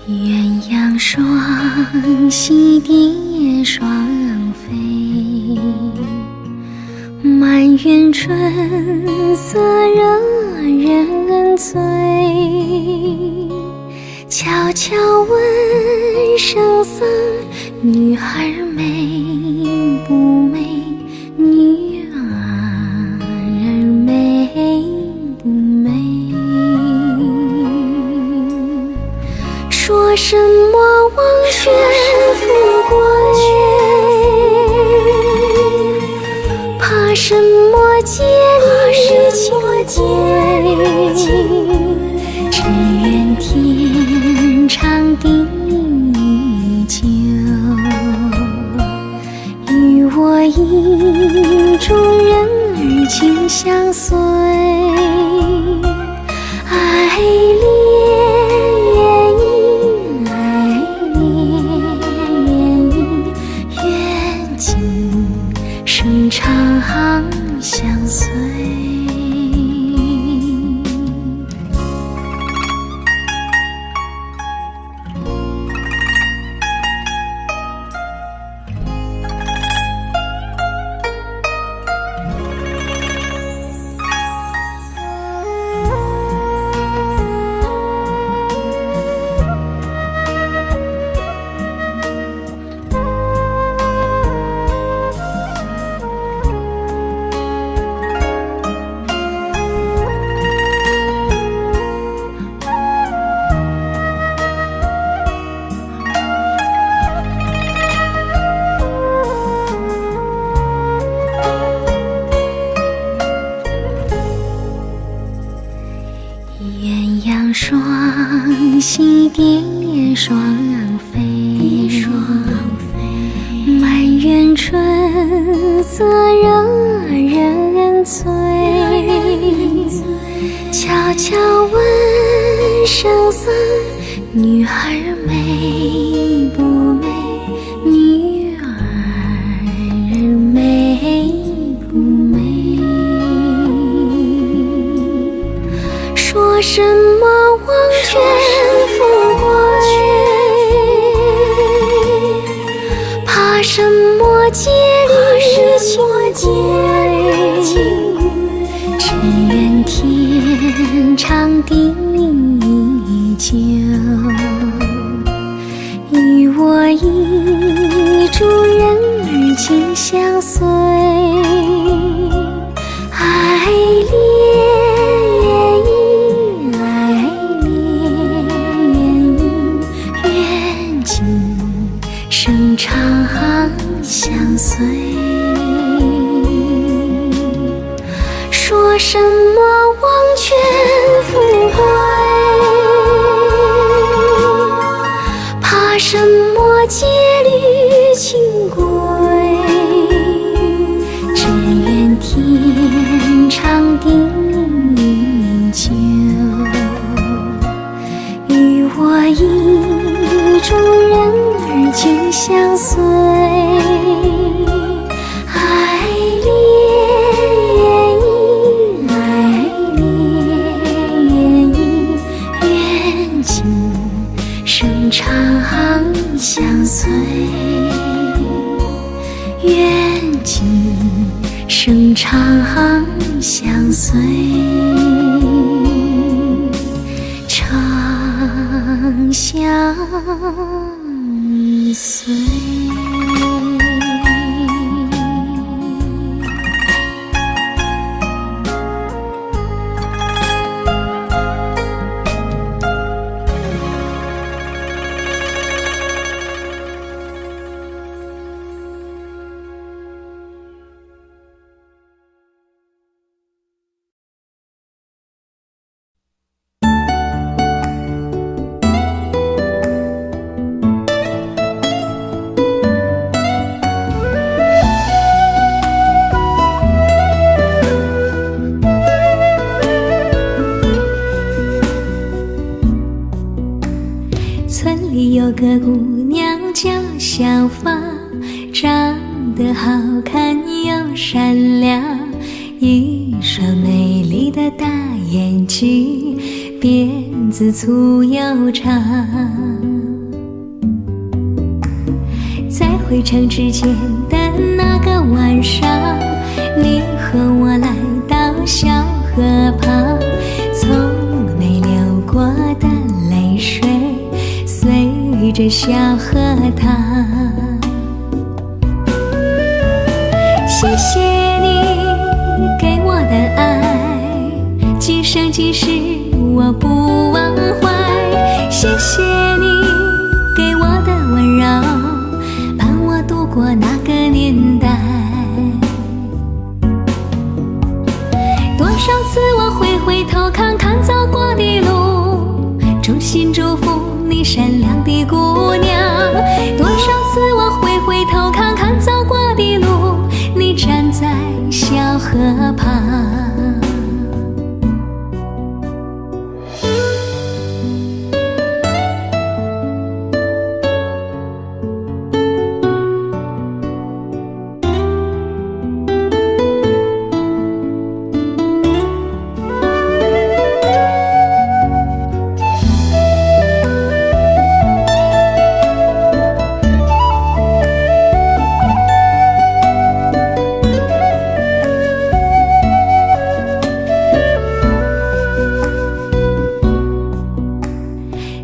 鸳鸯双栖蝶双飞，满园春色惹人醉。悄悄问圣僧，女孩美不美？女儿美不美？说什么忘却富贵，怕什么戒律清规，只愿天长地久，与我意中人儿情相随。爱生长相随。鸳鸯双栖蝶双飞，满园春色惹人醉。悄悄问圣僧，女孩美不美？女儿美不美？说什么忘却富贵，怕什么戒律清规，只愿天长地久，与我意中人儿情相随。爱生长相随。说什么忘却富贵，怕什么戒律清规，只愿天长地久，与我意中人儿情相随。愿景生长相随，愿景生长相随，长相随。村里有个姑娘叫小芳，长得好看又善良，一双美丽的大眼睛，辫子粗又长。在回城之前的那个晚上，你和我来到小河旁，从没流过的泪水随着小河淌。谢谢你给我的爱，今生今世我不忘怀。谢谢你给我的温柔，伴我度过那个年代。多少次我会回头看看走过的路，衷心祝福你善良的姑娘。多少次我会回头看看走过的路，你站在小河旁。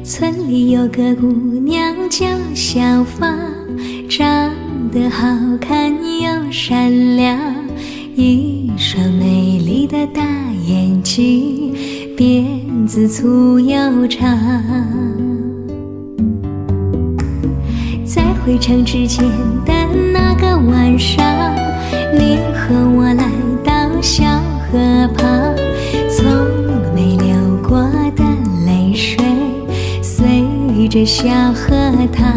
村里有个姑娘叫小芳，长得好看又善良，一双美丽的大眼睛，辫子粗又长。在回城之前的那个晚上，你和我来到小河旁，从没流过的泪水随着小河淌。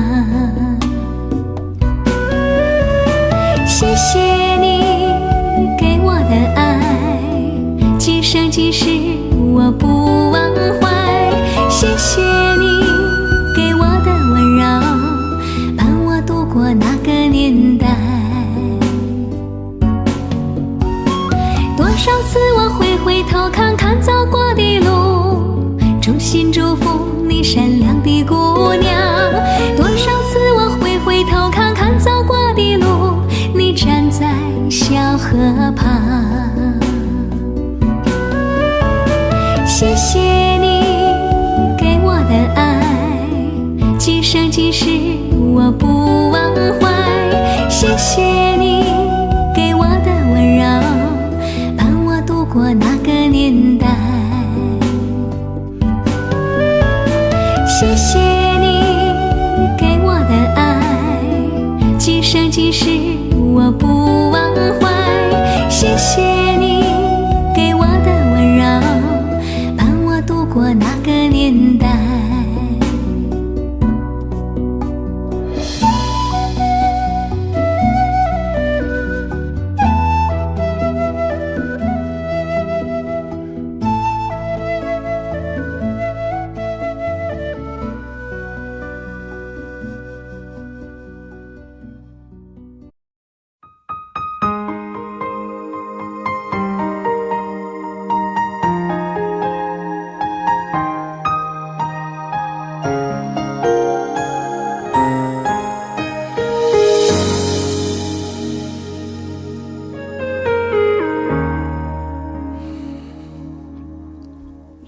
谢谢你给我的爱，今生今世我不忘怀。谢谢你给我的温柔，伴我度过那个年代。多少次我会回头看看走过的路，衷心祝福你善良的姑娘。多少次我会回头看看走过的路，你站在小河旁。谢谢你给我的爱，今生今世我不忘怀。谢谢你给我的温柔，伴我度过那个年代。谢谢你给我的爱，今生今世我不忘怀。谢谢你给我的温柔，伴我度过那个年代。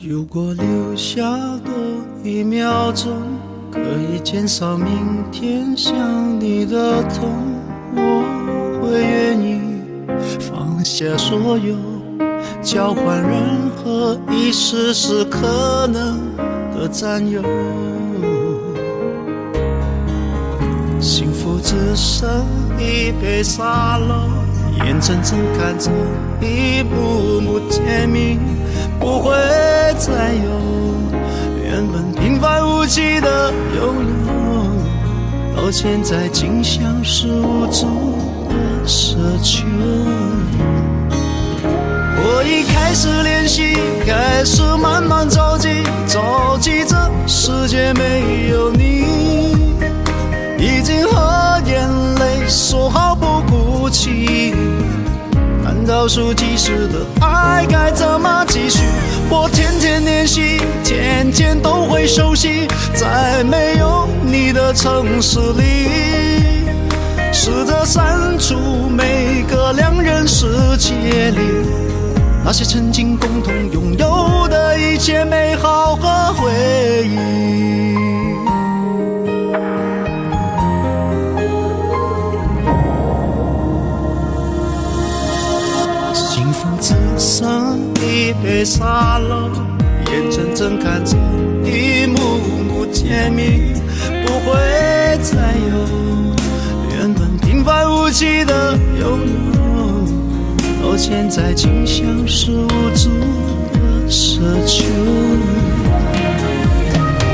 如果留下多一秒钟，可以减少明天想你的痛，我会愿意放下所有，交换任何一丝丝可能的占有。幸福只剩一杯沙漏，眼睁睁看着一幕幕甜蜜不会再有，原本平凡无奇的拥有，到现在竟像是无助的奢求。我已开始练习，开始慢慢着急，着急这世界没有你倒数计时的爱该怎么继续？我天天练习，天天都会熟悉，在没有你的城市里，试着删除每个两人世界里那些曾经共同拥有的一切美好和回忆。幸福只剩一杯沙漏，眼睁睁看着一幕幕甜蜜不会再有，原本平凡无奇的拥有，现在竟像是无助的奢求。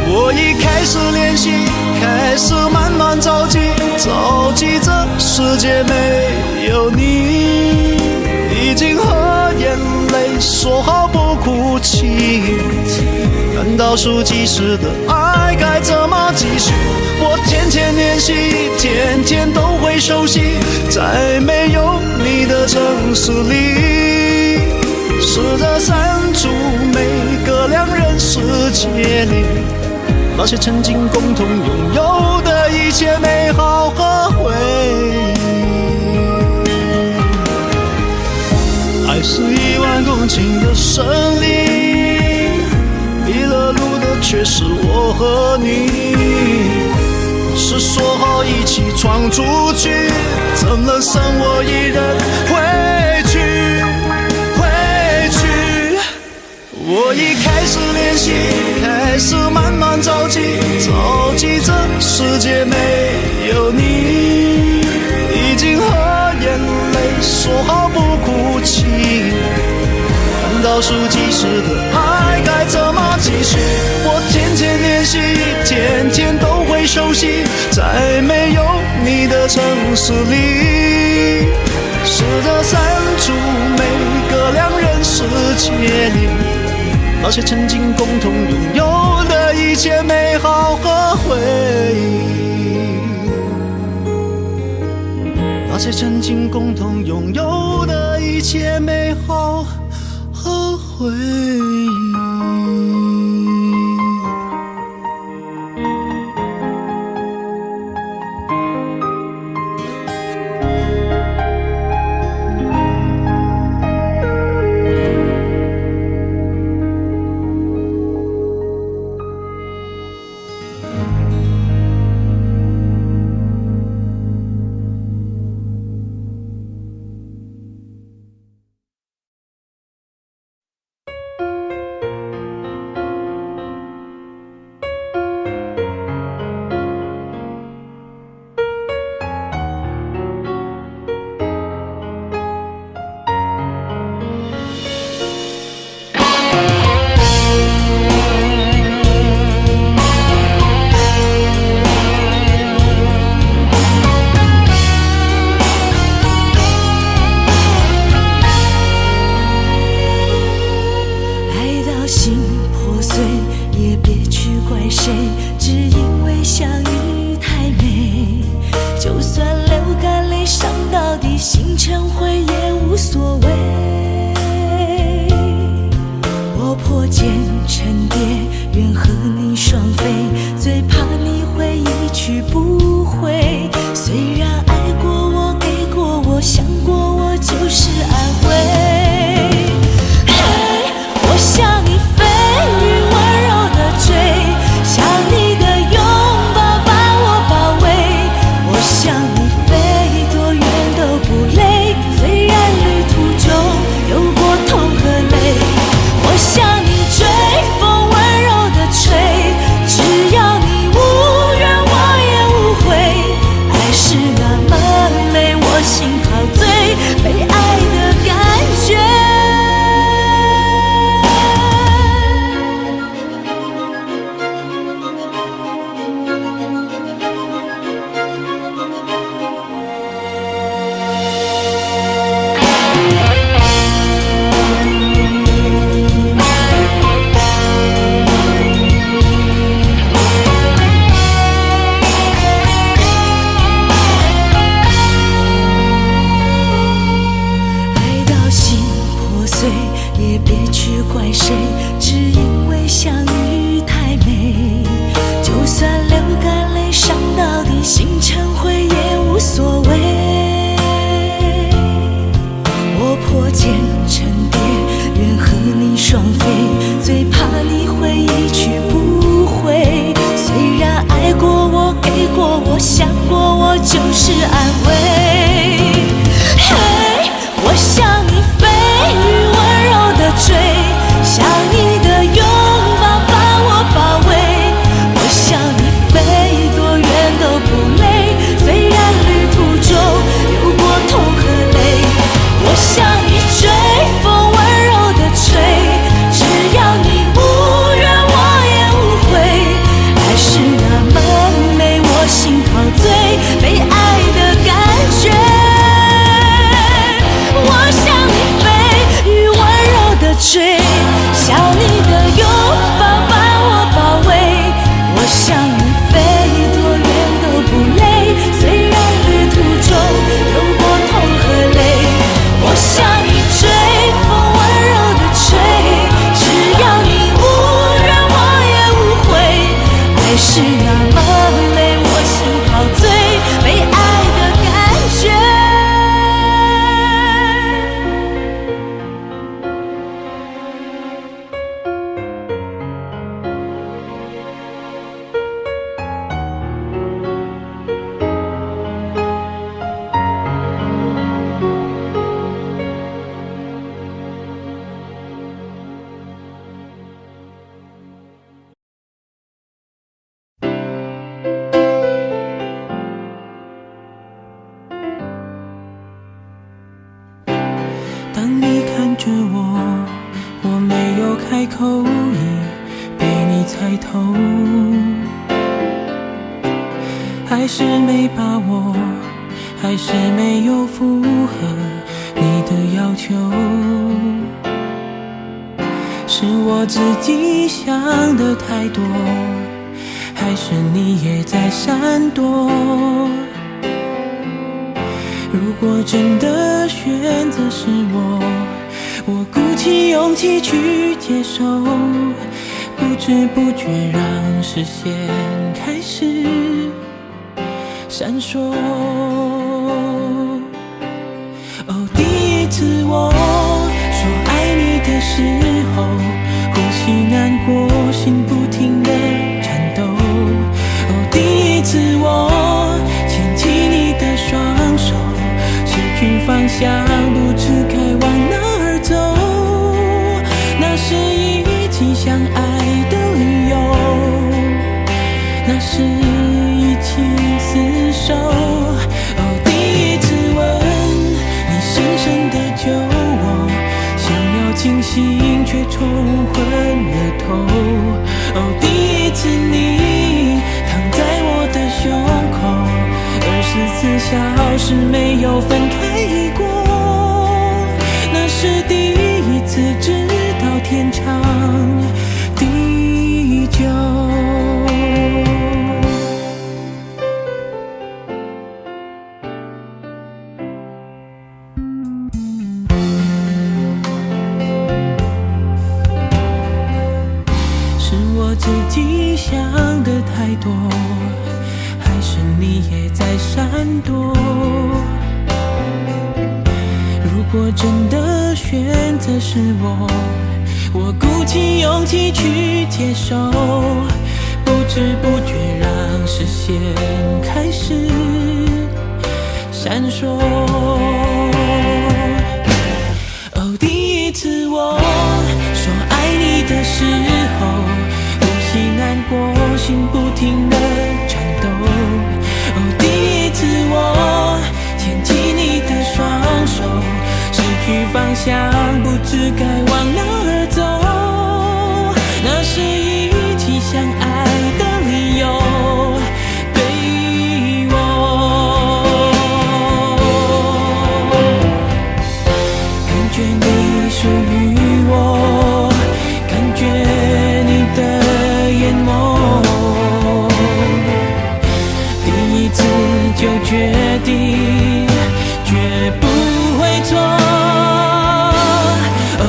我已开始练习，开始慢慢着急，着急这世界没有你，已经和眼泪说好不哭泣，看倒数计时的爱该怎么继续？我天天练习，天天都会熟悉，在没有你的城市里，试着删除每个两人世界里那些曾经共同拥有的一切美好和回忆。爱是10000公顷的森林，迷了路的却是我和你，是说好一起闯出去，怎能剩我一人回去？我已开始练习，开始慢慢着急，着急这世界没有你，已经和眼泪说好不哭泣，看倒数计时的爱该怎么继续？我天天练习，天天都会熟悉，在没有你的城市里，试着删除每个两人世界里那些曾经共同拥有的一切美好和回忆，那些曾经共同拥有的一切美好和回忆。我向你飞，温柔的追，向你我想过我就是安慰。嘿，我向你飞，雨温柔的追，想你的拥抱把我包围。我向你飞，多远都不累，虽然旅途中有过痛和泪。我向你追，风温柔的吹，只要你无怨我也无悔。爱是那么美，我心陶醉，被爱的感觉。我向你飞，雨温柔的追，想你的拥抱把我包围。我向你飞，多远都不累，虽然旅途中有过痛和泪。我向你追，风温柔的吹，只要你无怨我也无悔。爱是那么美，我心陶醉，被爱的感觉。当你看着我，我没有开口，已被你猜透。还是没把握，还是没有符合你的要求。是我自己想的太多，还是你也在闪躲？如果真的选择是我鼓起勇气去接受，不知不觉让视线开始闪烁。哦，第一次我说爱你的时候，呼吸难过，心不停地颤抖。哦，第一次我牵起你的双手，失去方向，不知该往哪儿走。那是一起相爱的理由，那是一起厮守。哦，第一次吻你深深地救我，想要清醒却冲昏了头。哦，第一次你躺在我的胸口，24小时没有分开过。那是第一次知道天长地久。是我自己想的太多，还是你也在闪躲？如果真的选择是我鼓起勇气去接受，不知不觉让视线开始闪烁。哦，第一次我说爱你的时候，呼吸难过，心不停地颤抖。哦，第一次我牵起你的双手，失去方向，不知该往哪儿走。那是一起相爱的理由，对我感觉你属于我，感觉你的眼眸，第一次就决定绝不会错。哦，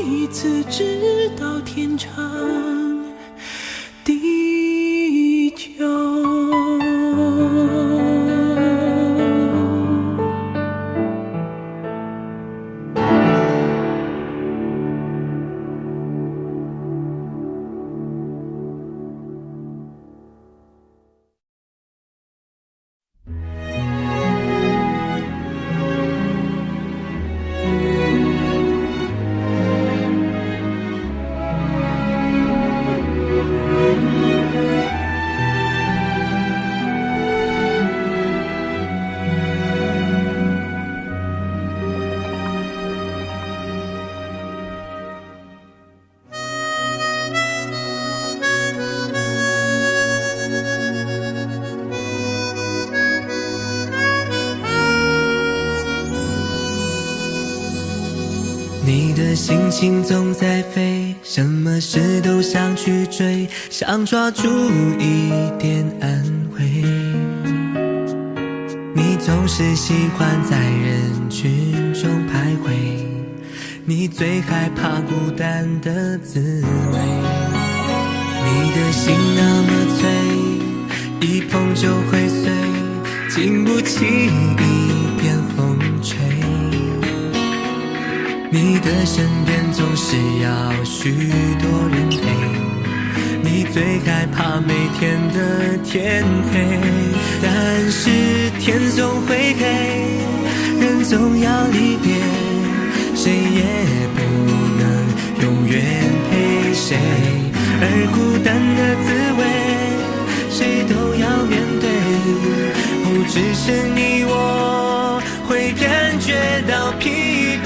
彼此，直到天长地久。你的心情总在飞，什么事都想去追，想抓住一点安慰。你总是喜欢在人群中徘徊，你最害怕孤单的滋味。你的心那么脆，一碰就会碎，经不起一点风吹。你的身边总是要许多人陪，你最害怕每天的天黑。但是天总会黑，人总要离别，谁也不能永远陪谁。而孤单的滋味，谁都要面对，不只是你我会感觉到疲惫。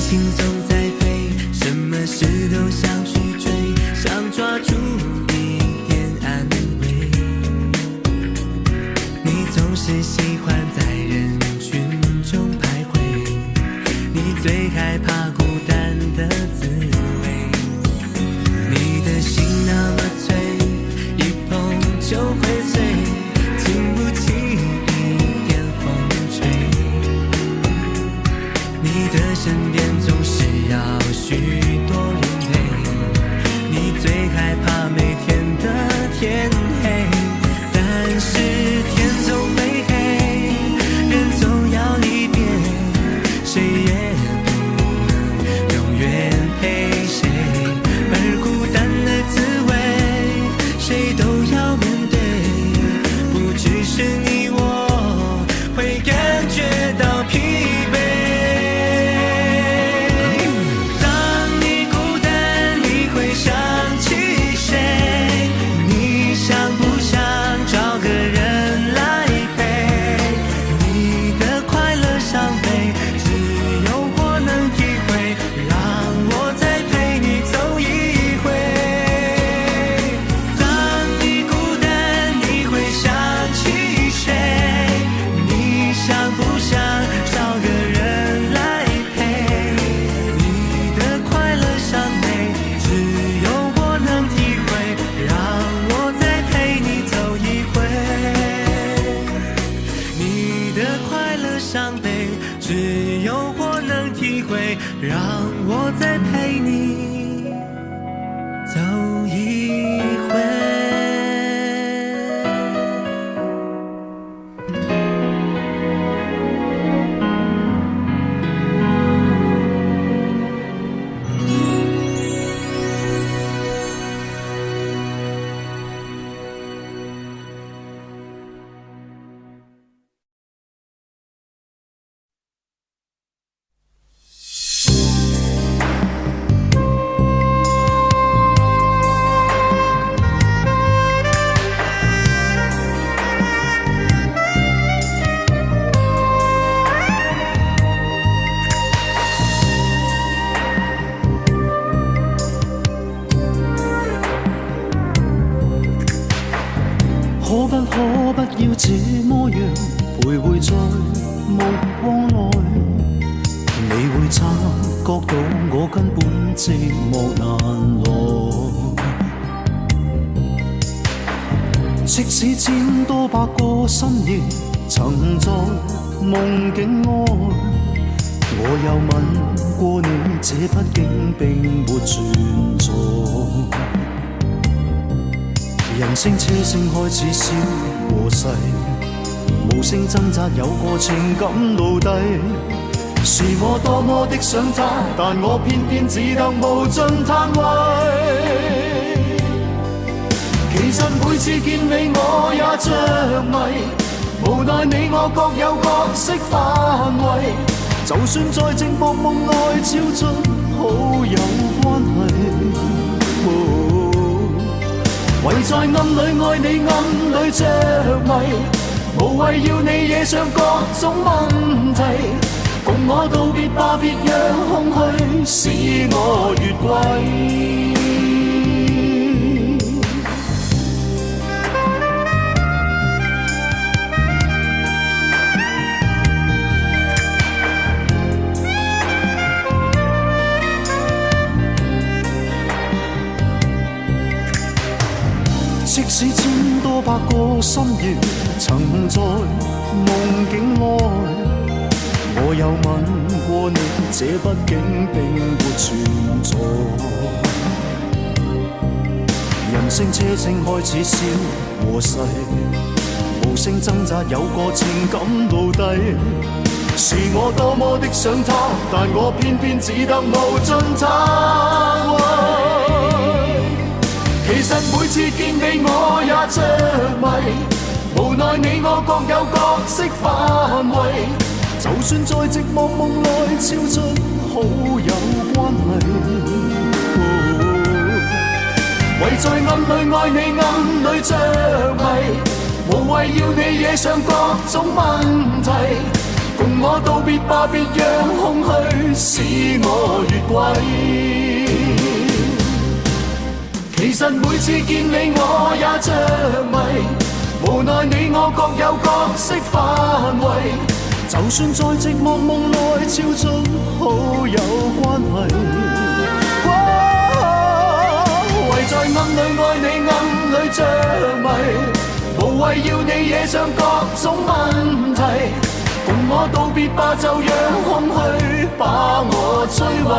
心总在飞，什么事都想去追，想抓住一点安慰。你总是喜欢在人群中徘徊，你最害怕孤单的滋味。你的心那么脆，一碰就会碎，经不起一点风吹。你的身边总是要许多人陪，你最害怕每天的天黑。但是天总会黑，人总要离别，谁也不能永远陪谁。而孤单的滋味，谁都要面对，不只是你我会感觉到疲惫。只有我能体会，让我再陪你走一回。這麼樣徘徊在目光內，你會察覺到我根本寂寞難耐。即使千多百個深夜曾在夢境愛，我有吻過你，這畢竟並沒存在。人聲車聲開始消和逝，無聲掙扎有個情感奴隸。是我多麼的想他，但我偏偏只得無盡嘆謂。其實每次見你我也着迷，無奈你我各有角色範圍。就算在寂寞夢內超出好友關係，唯在暗裏愛你暗裏着迷，無謂要你惹上各種問題。共我道別吧，別讓空虛使我越軌。即使千多百個深夜曾在夢境愛，我有吻過你，這畢竟並沒存在。人聲車聲開始消和逝，無聲掙扎有個情感奴隸。是我多麼的想他，但我偏偏只得無盡嘆謂。其實每次見你我也着迷，無奈你我各有角色範圍。就算在寂寞夢內超出好友關係，唯在暗裏愛你暗裏着迷，無謂要你惹上各種問題。共我道別吧，別讓空虛使我越軌。其實每次見你我也着迷，無奈你我各有角色範圍。就算在寂寞夢內超出好友關係，唯在暗裏愛你暗裏着迷，無謂要你惹上各種問題。共我道別吧，就讓空虛把我摧毀。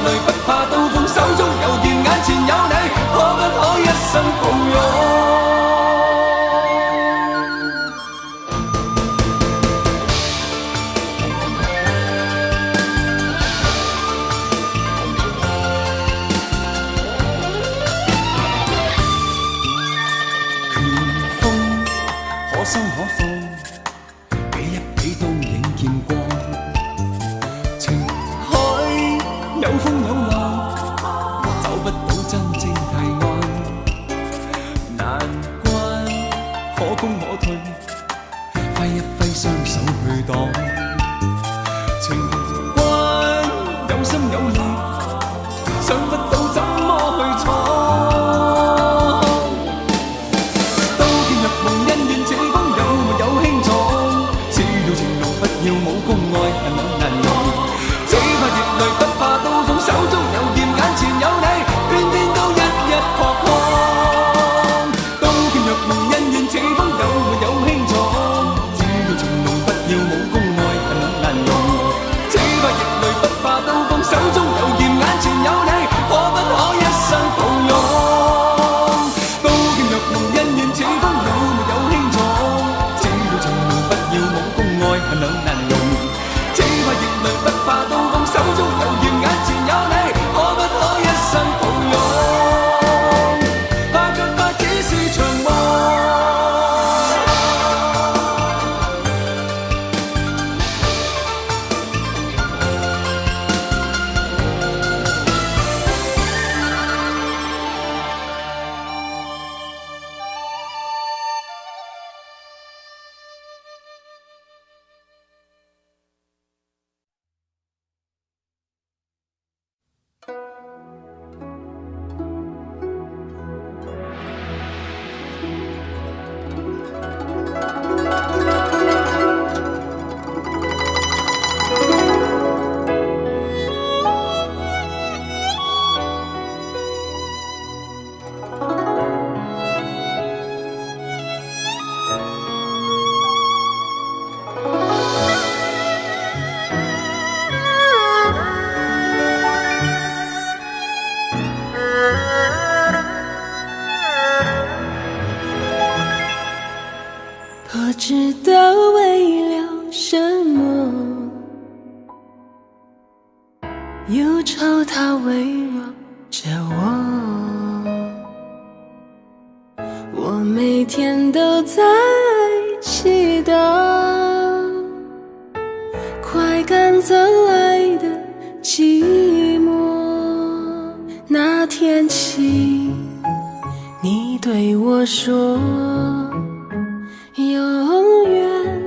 淚，不怕刀鋒手中有劍，眼前有你，可不可一生抱擁？心可放，比一比都影见光。情海有风有浪，找不到真正堤岸。难关可攻可退，挥一挥双手去挡。情关有心有力，想不到怎么去闯。要武功愛恨兩難容，只怕熱淚不怕刀鋒，手中有劍眼前有你，偏偏都一一撲空。刀劍若無恩怨似風，有沒有輕重？只要情濃，不要武功愛恨兩難容，只怕熱淚不怕刀鋒，手中有劍眼前有你，可不可一生抱擁？刀劍若無恩怨似風，有沒有輕重？只要情濃，不要武功愛恨兩難。不怕刀鋒，手中有劍，眼前有你，可不可一生抱擁？怕卻怕只是場夢。不知道为了什么，忧愁它围绕着我每天都在祈祷，快赶走爱的寂寞。那天起，你对我说，永远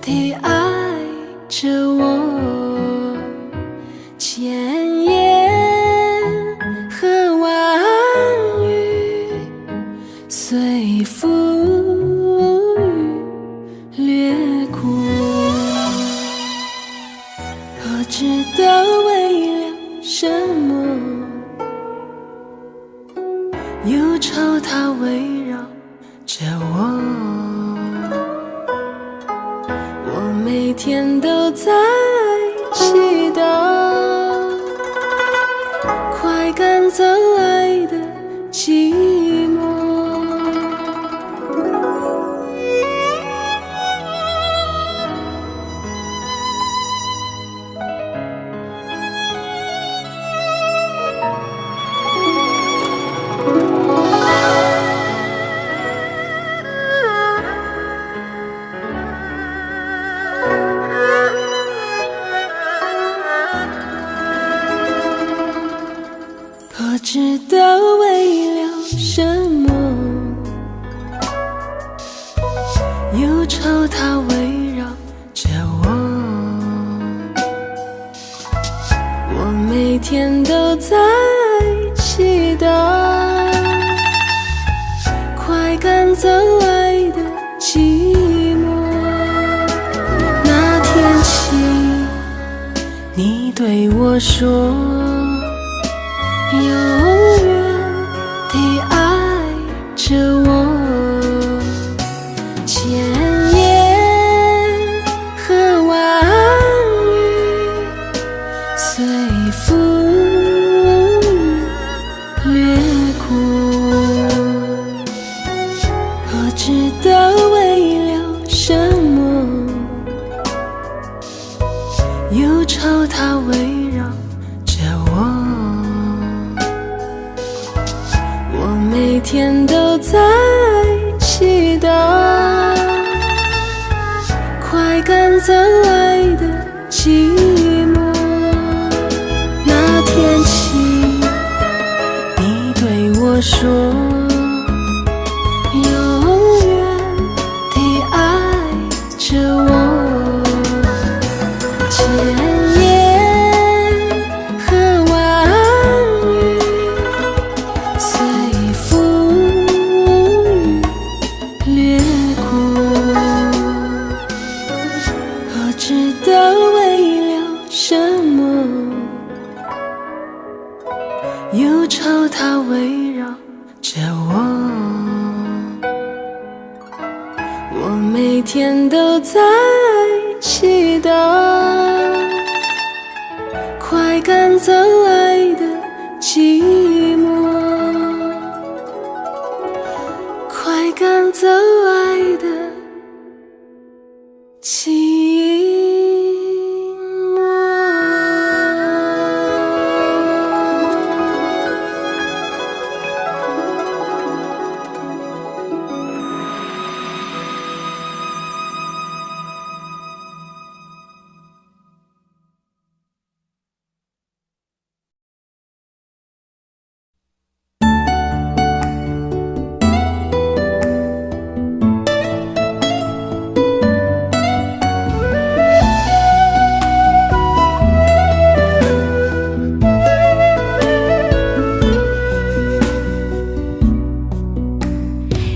地爱着我，千言和万语随风雨掠过。不知道为了什么，忧愁它围绕着我每天都在祈祷，快赶走爱的寂寞。不知道为了什么，忧愁它围绕着我每天都在祈祷，快赶走爱的寂寞。那天起，你对我说，永远地爱着我，千言和万语随风掠过。不知道为了什么，忧愁它围绕着我每天都在祈祷，怎爱的寂寞。那天起，你对我说，永远地爱着我。千言和万语，随风雨掠过。我知道为了什么，忧愁它围绕着我。我每天都在祈祷，快赶走爱的寂寞，快赶走爱的寂寞。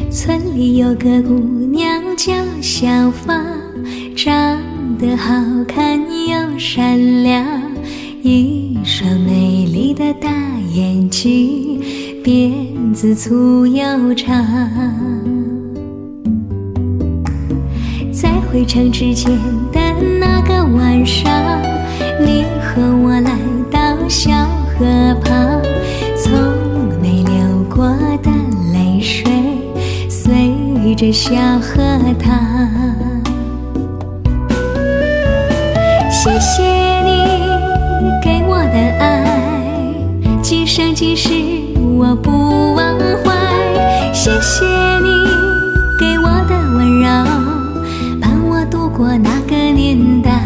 村里有个姑娘叫小芳，长得好看又善良，一双美丽的大眼睛，辫子粗又长。在回城之前的那个晚上，你和我来到小河旁，从没流过的泪水随着小河淌。谢谢你给我的爱，今生今世我不忘怀。谢谢你给我的温柔，伴我度过那个年代。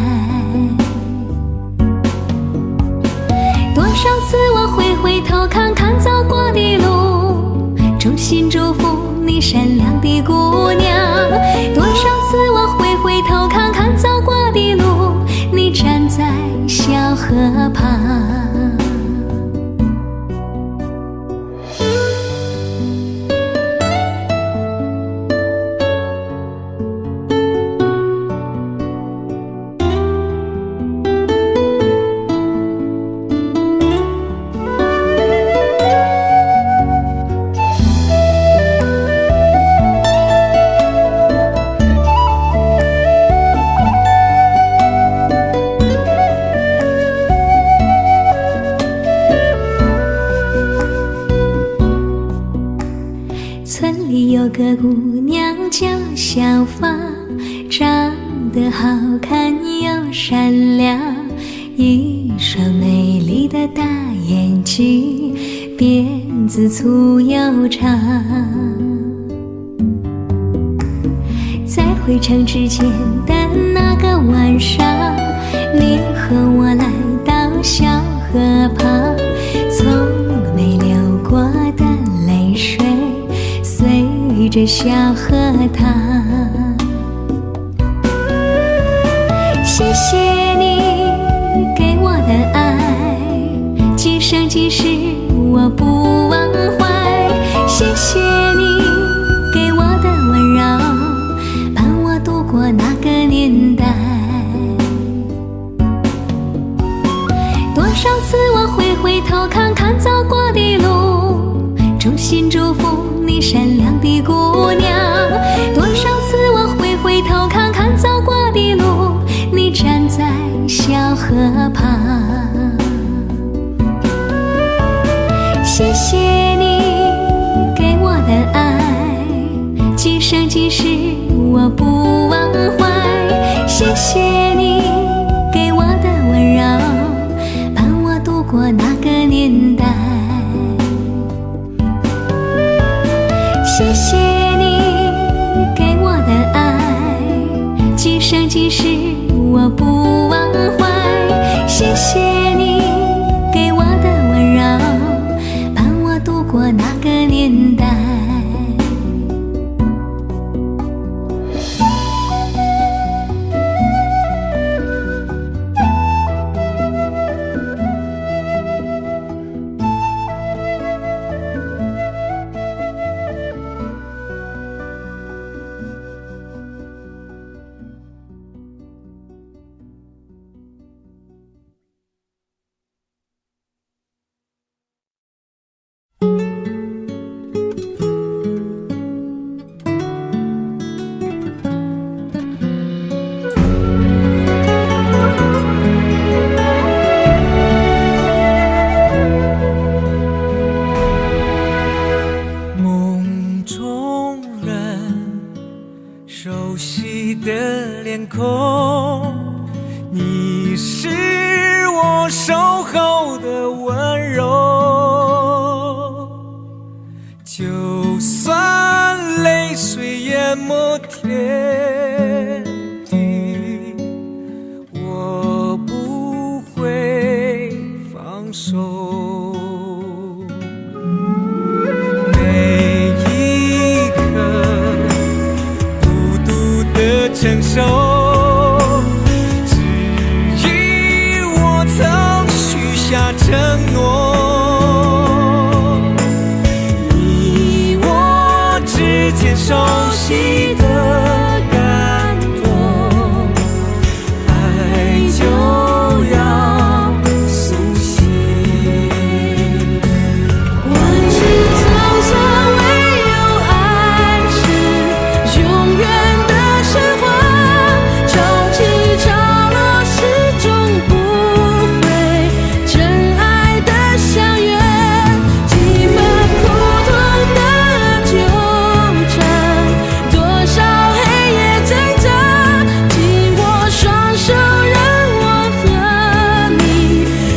多少次我回头看看走过的路，衷心祝福你善良的姑娘。多少次我回头看看走过的路，你站在小河旁。村里有个姑娘叫小芳，长得好看又善良，一双美丽的大眼睛，辫子粗又长。在回城之前的那个晚上，你和我来到小河旁，从没流过的泪水随着小河淌。谢谢你给我的爱，今生今世我不忘怀。谢谢你给我的温柔，伴我度过那个年代。多少次我回头看看走过的路，衷心祝福你善良的姑娘。多少次我回头看看走过的路，你站在小河旁。谢谢你给我的爱，今生今世我不忘怀。谢谢你给我的温柔，伴我度过那个年代。谢谢你给我的爱，今生今世我不忘怀。谢谢你给我的温柔，伴我度过那个年代。梦中人，熟悉的脸孔，你是我守候的温柔。就算泪水淹没天地，我不会放手。每一刻孤独的承受，只因我曾许下承诺。你我之间熟悉的感动，爱就要苏醒。万事沧桑，唯有爱是永远的神话。潮起潮落，始终不会真爱的相约。几番苦痛的纠缠，多少黑夜挣扎，紧握双手，让我和你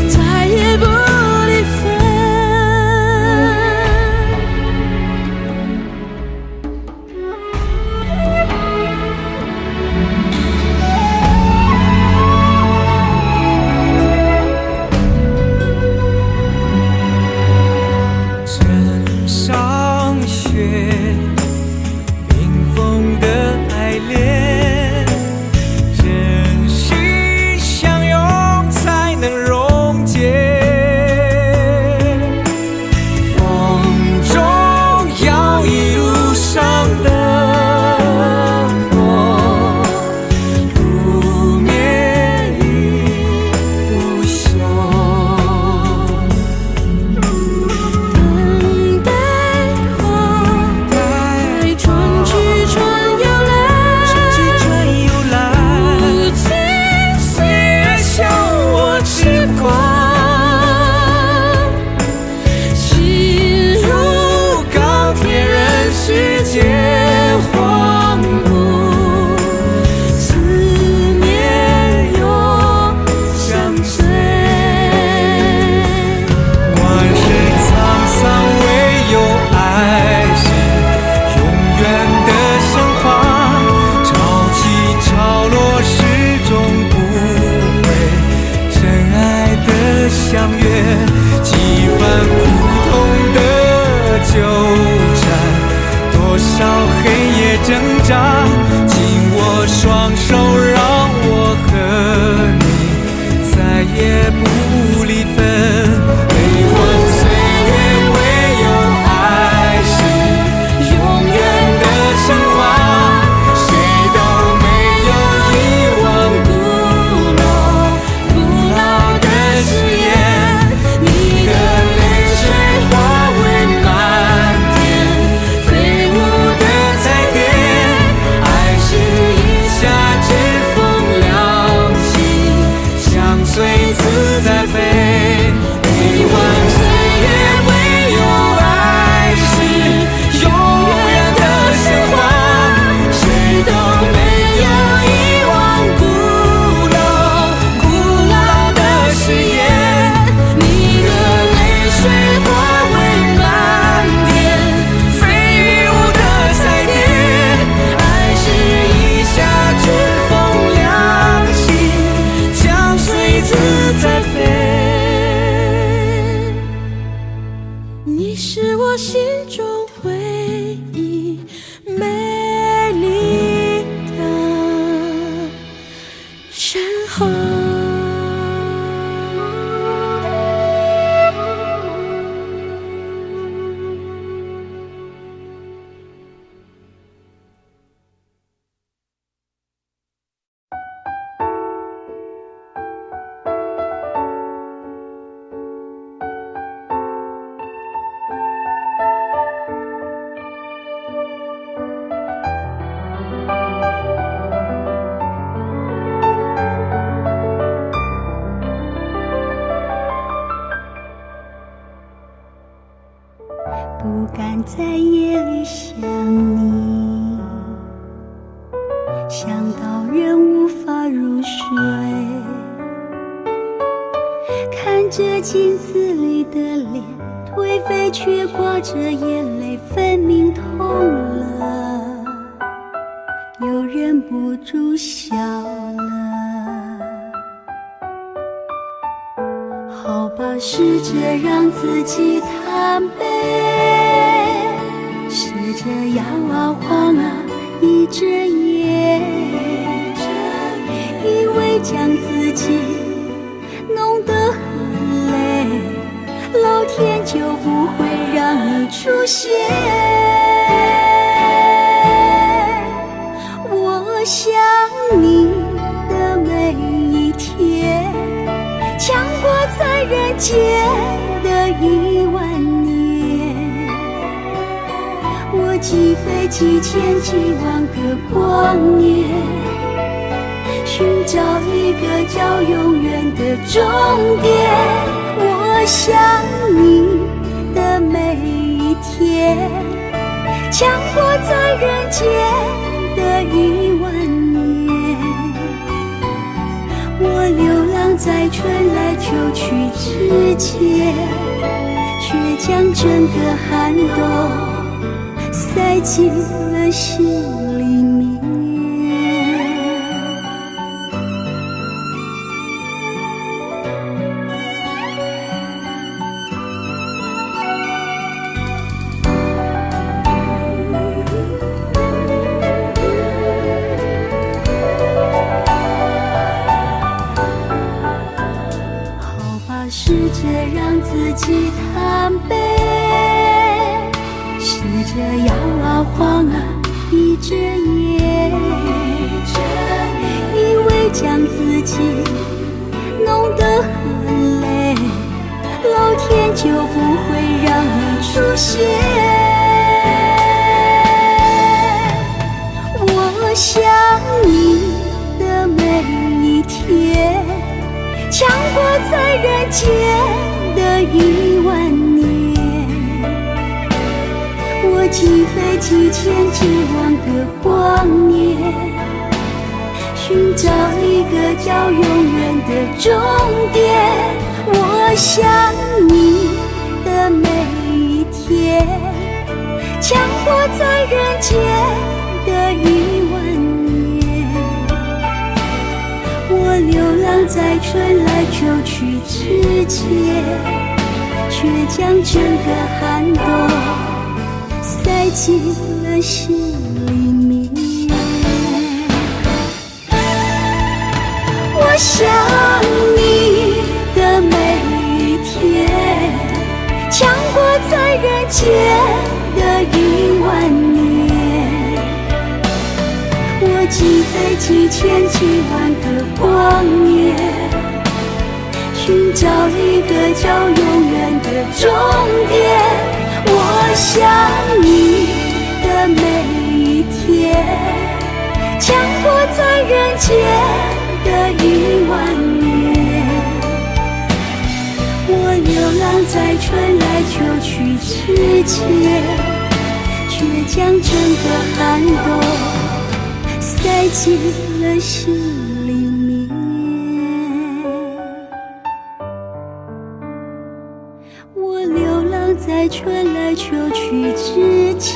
再也不离分。枕上雪，冰封的爱恋，真心相拥才能溶解。风中摇曳路上的火，不灭亦不休。等待花开，春去春又来，不经岁月笑我痴狂。心如钢铁，任世界荒芜，思念又相随。万事沧桑，唯有爱是永远的神话。潮起潮落，始终不会真爱的相约。几番苦痛的纠缠，多少黑夜挣扎，紧握双手，让我和你再也不离分。悲欢岁月，唯有爱是永远的神话。谁都没有遗忘古老的誓言。你的泪水化为漫天飞舞的彩蝶，在夜里想你，想到人无法入睡，看着镜子里的脸，颓废却挂着眼泪，分明痛了，又忍不住笑了。好吧，试着让自己坦白，试着摇啊晃啊一整夜，以为将自己弄得很累，老天就不会让你出现。我想你的每一天，强过在人间的10000年。我几飞几千几万个光年，寻找一个叫永远的终点。我想你的每一天，强过在人间的10000年。我流浪在春来秋去之间，却将整个寒冬塞进了心里面。试着让自己坦白，试着摇啊晃啊一整夜，以为将自己弄得很累，老天就不会让你出现。我想你的每一天，强过在人间的10000年。我几飞几千几万个光年，寻找一个叫永远的终点。我想你的每一天，强过在人间的10000年。我流浪在春来秋去之间，却将整个寒冬塞进了心里面。我想你的每一天，强过在人间的10000年。我几飞几千几万个光年，寻找一个叫永远的终点。我想你的每一天，强过在人间的10000年。我流浪在春来秋去之间，却将整个寒冬塞进了心里面。我流浪在春来秋去之间，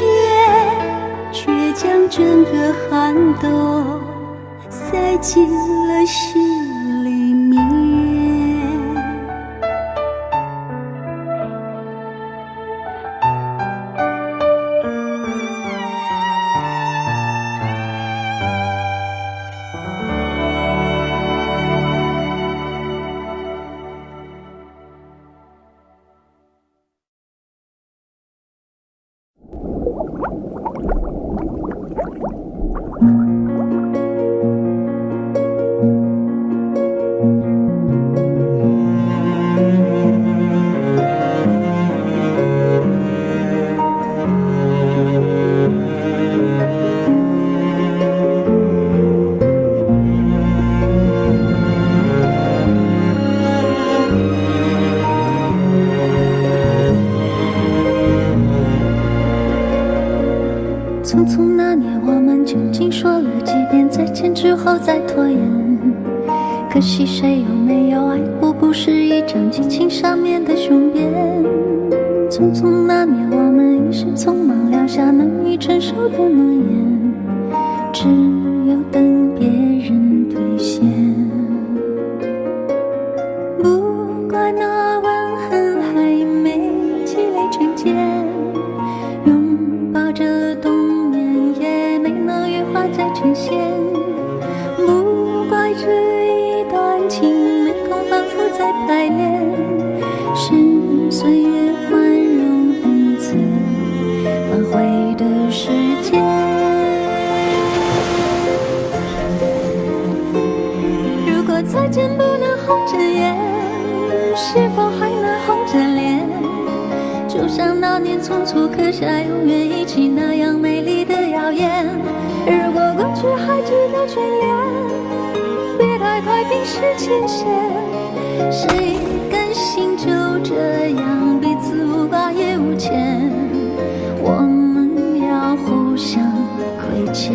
却将整个寒冬塞进了心里面。经说了几遍再见之后再拖延。可惜谁有没有爱过，不是一张激情上面的雄辩。匆匆那年，我们一时匆忙撂下难以承受的诺言，只有等别人兑现。不怪那吻痕还没积累成茧，拥抱着冬眠也没能羽化再成仙。不怪这一段情没空反复再排练，是岁月宽容恩赐反悔的时间。如果再见不能红着眼，是否还能红着脸？就像那年匆促刻下永远一起那样美丽的谣言。如果过去还值得眷恋，别太快冰释前嫌。谁甘心就这样彼此无挂也无牵？我们要互相亏欠，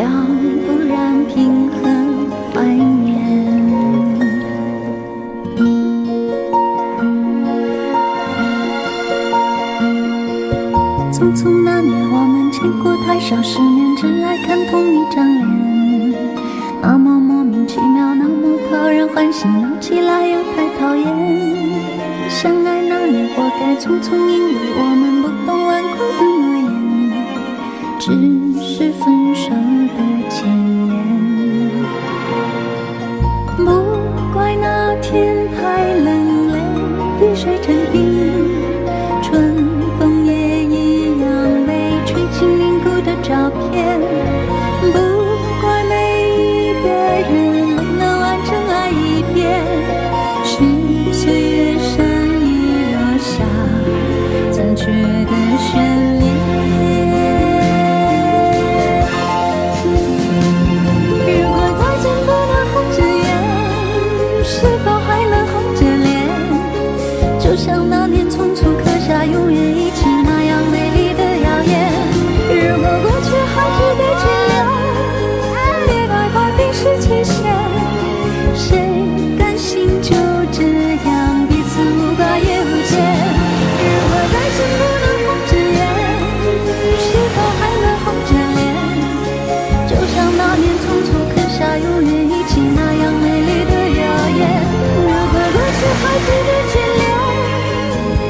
要不然平衡怀念。匆匆那年，我们见过太少世面，只爱看同一张脸。那么莫名其妙，那么讨人欢喜，闹起来又太讨厌。相爱那年活该匆匆，因为我们不懂顽固的诺言，只是分手的前言。不怪那天太冷，泪滴水成冰，春风也一样被吹进凝固的照片。不怪每一个人没能完整爱一遍，是岁月善意落下残缺的悬念。如果再见不能红着眼，是否还能红着脸？就像那年匆促刻下永远一起那样美丽的谣言。如果过去还值得眷恋，别太快冰释前嫌。谁甘心就这样彼此无挂也无牵？如果再见不能红着眼，是否还能红着脸？就像那年匆促刻下永远一起那样美丽的谣言。如果过去还值得眷恋，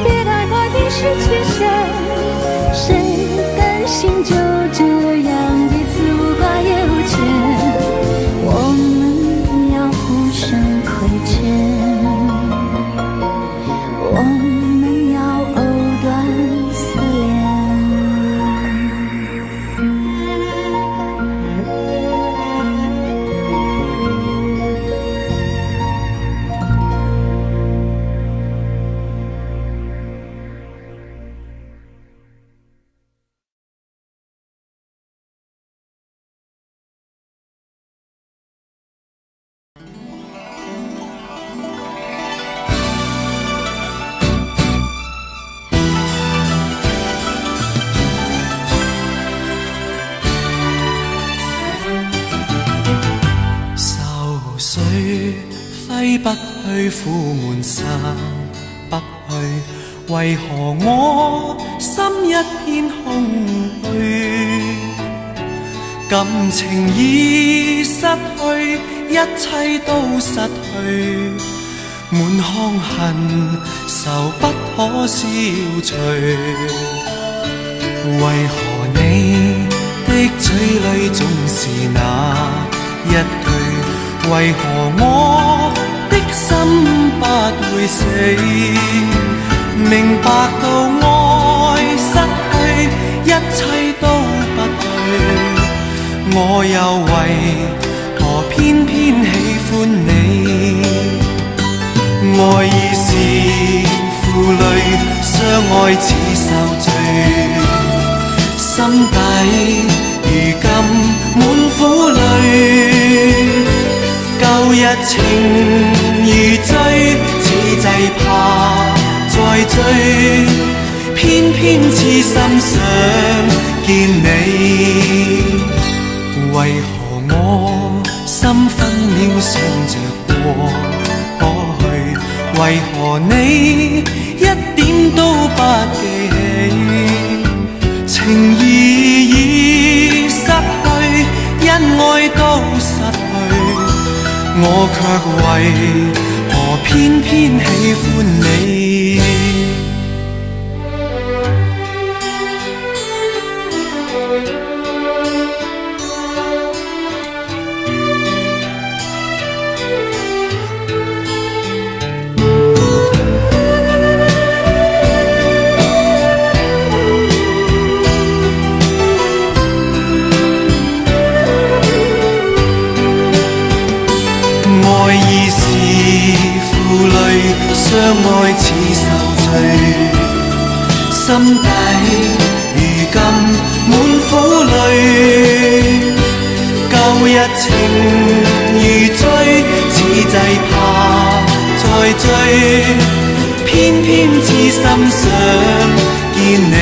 别太快冰释前嫌。谁甘心就这样彼此无挂也无牵？我们要互相亏欠，我们要藕断丝连。揮不去，苦悶散不去，為何我心一片空虛？感情已失去，一切都失去，滿腔恨愁不可消除。為何你的嘴裏總是那一句？為何我的心不會死？明白到愛失去，一切都不對，我又為何偏偏喜歡你？愛已是負累，相愛似受罪，心底如今滿苦淚。舊日情如醉，此際怕再追，偏偏痴心想見你，為何我心分秒想着過去？為何你一點都不記起？情義已失去，恩愛都失去，我卻為何偏偏喜歡你？相愛似受罪，心底如今滿苦淚。舊日情如醉，此際怕再追，偏偏痴心想見你。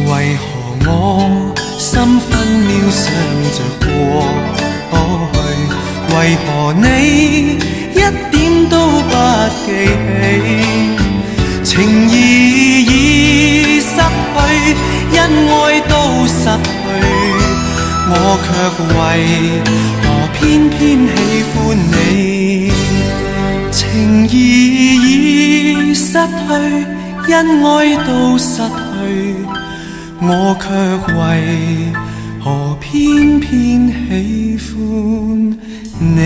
為何我心分秒想着過去？為何你一點都不記起？情義已失去，恩愛都失去，我卻為何偏偏喜歡你？情義已失去，恩愛都失去，我卻為何偏偏喜歡你？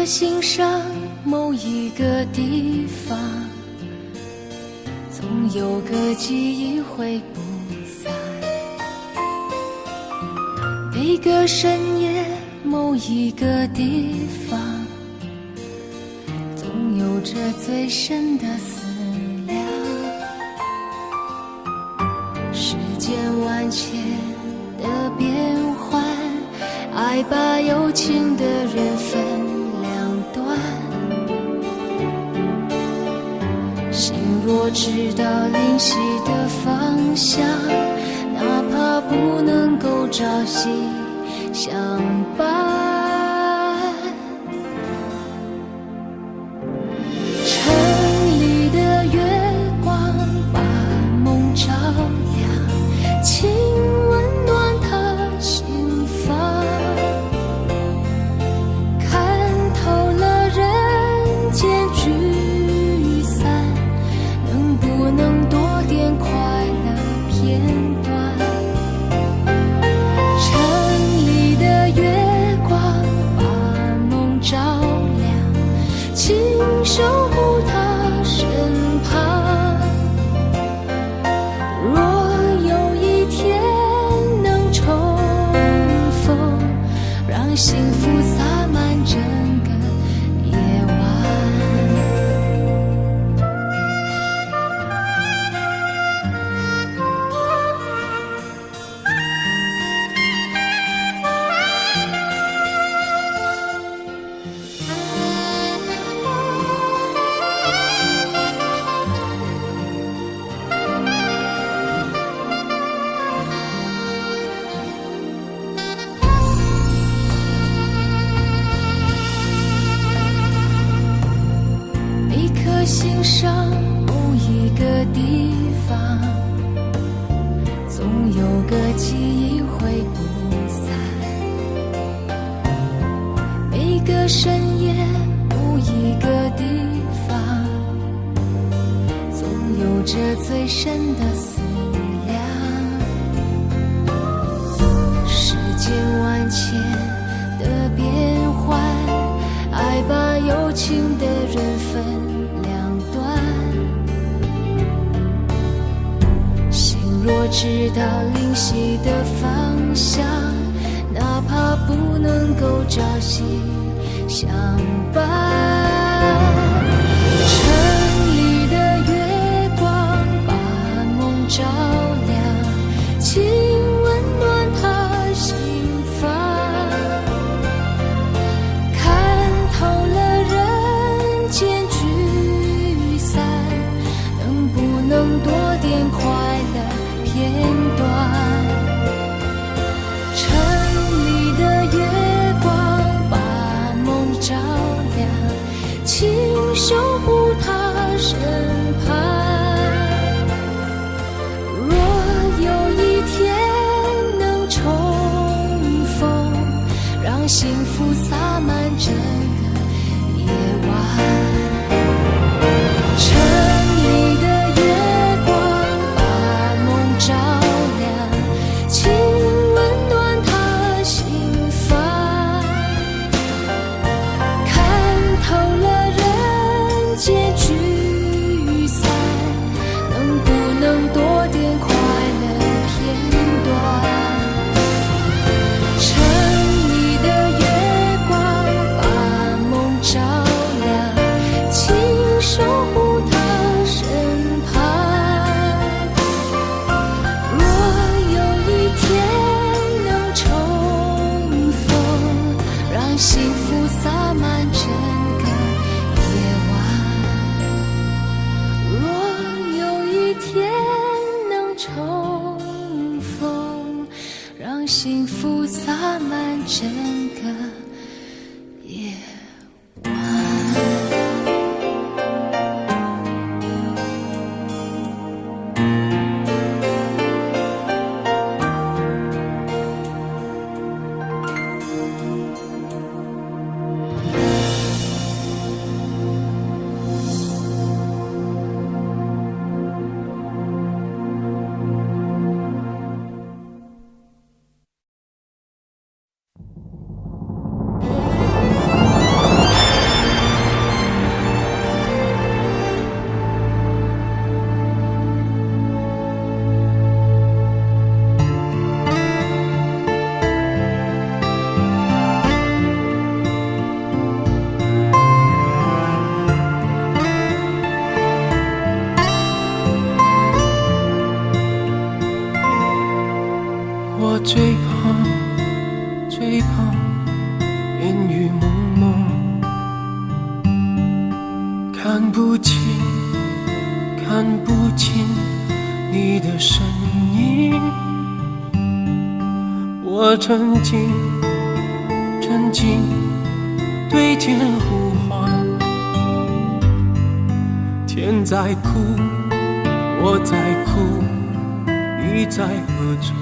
心上某一个地方，总有个记忆会不散。每个深夜某一个地方，总有着最深的思量。世间万千的变幻，爱把有情的人分心若知道灵犀的方向，哪怕不能够朝夕相伴。城里的月光把梦照亮，请温暖他心房。看透了人间聚散，能不能多点快乐片段？城里的月光把梦照亮，请守护他身旁。若有一天能重逢，让幸福洒满整个夜晚。心上某一个地方，总有个记忆会不散。每个深夜某一个地方，总有着最深的思量。世间万千的变幻，爱把有情的人我知道灵犀的方向，哪怕不能够朝夕相伴。城里的月光把梦照亮，请温暖他心房。看透了人间聚散，能不能多点快乐片段？城里的月光把梦照亮，请守护他身旁。若有一天能重逢，让幸福洒满整个夜晚。城里的月光把梦照亮，请温暖他心房。看透了人间聚散，能不能多点快乐片段？城里的月光把梦照亮，请守护他身旁。若有一天能重逢，让幸福洒满整个夜晚。若有一天能重逢，让幸福洒满整个夜晚。我最怕烟雨蒙蒙，看不清你的身影。我沉静对天呼唤，天在哭，我在哭，你在何处？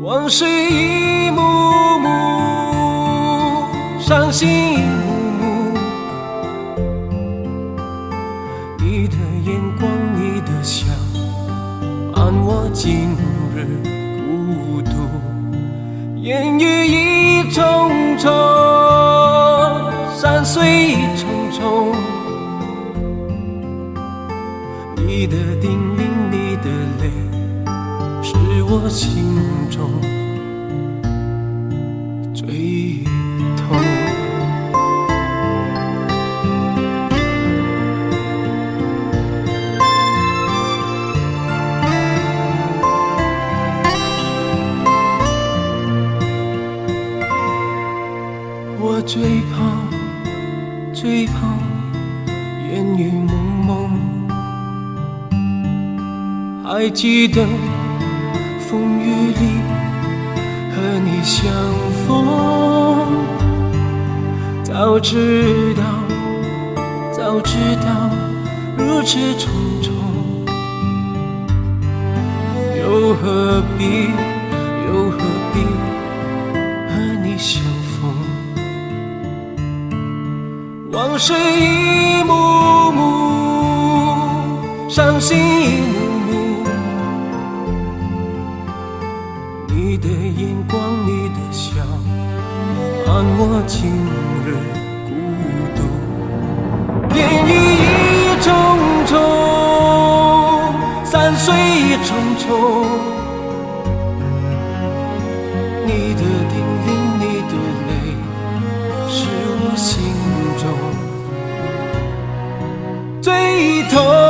往事一幕幕，伤心一幕幕。你的眼光，你的笑，伴我今日孤独。烟雨一重重，山水一重重。你的叮咛，你的泪，是我心中最痛。我最怕烟雨蒙蒙，还记得风雨里和你相逢，早知道如此重重，又何必和你相逢？往事一幕幕，伤心一幕幕。你的眼光，你的笑，伴我今日孤独。烟雨一重重，山重重，你的叮咛，你的泪，是我心中最痛。